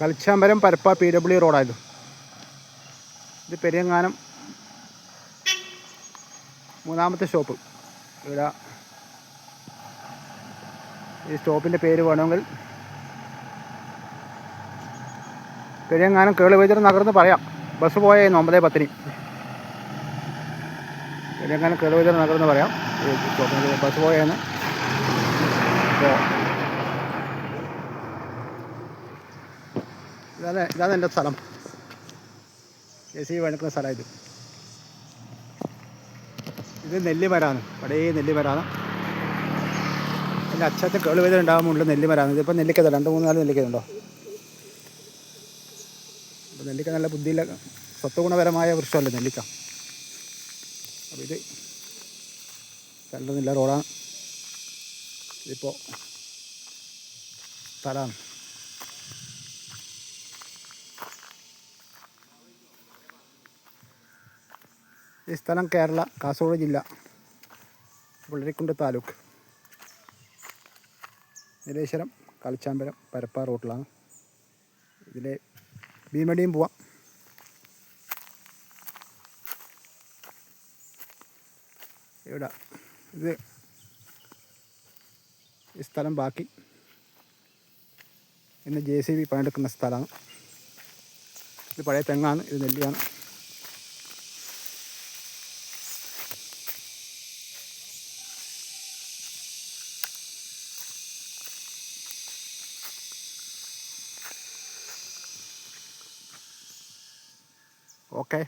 കളിച്ചാമ്പരം Parappa PW റോഡായിരുന്നു. ഇത് Periyanganam 3ാമത്തെ stop. ഇവിടെ ഈ സ്റ്റോപ്പിൻ്റെ പേര് വേണമെങ്കിൽ പെരിയങ്ങാനം കേളുവൈദ്യർ നഗർന്ന് പറയാം. ബസ് പോയായിരുന്നു 9:10. പെരിയങ്ങാനം കേളുവൈദ്യർ നഗർന്ന് പറയാം. ഈ സ്റ്റോപ്പിന് ബസ് പോയെന്ന്. അപ്പോൾ ഇതാണ് എൻ്റെ സ്ഥലം. JCB പണിക്കുന്ന സ്ഥലം. ഇത് നെല്ലിമരാണ്. പഴയ നെല്ലിമരാണ്. എൻ്റെ അച്ഛത്തെ കേളുവൈദ്യർ ഉണ്ടാകുമ്പോൾ നെല്ലിമരാണ്. ഇതിപ്പോൾ നെല്ലിക്കത് 2-3-4 നെല്ലിക്കതുണ്ടോ. അപ്പോൾ നെല്ലിക്ക നല്ല ബുദ്ധിയില്ല സത്വഗുണപരമായ വൃക്ഷമല്ലേ നെല്ലിക്ക. അപ്പോൾ ഇത് സ്ഥലമൊന്നുമില്ല, റോഡാണ്. ഇതിപ്പോൾ സ്ഥലമാണ്. ഈ സ്ഥലം കേരള, കാസർഗോഡ് ജില്ല, പുള്ളരിക്കുണ്ട് താലൂക്ക്, നീലേശ്വരം കളിച്ചാമ്പരം പരപ്പ റൂട്ടിലാണ്. ഇതിൽ ഭീമടിയും പോവാം. ഇവിടെ ഇത് ഈ സ്ഥലം ബാക്കി ഇന്ന് JCB പണിയെടുക്കുന്ന സ്ഥലമാണ്. ഇത് പഴയ തെങ്ങാണ്. ഇത് നെല്ലിയാണ്. ഓക്കെ.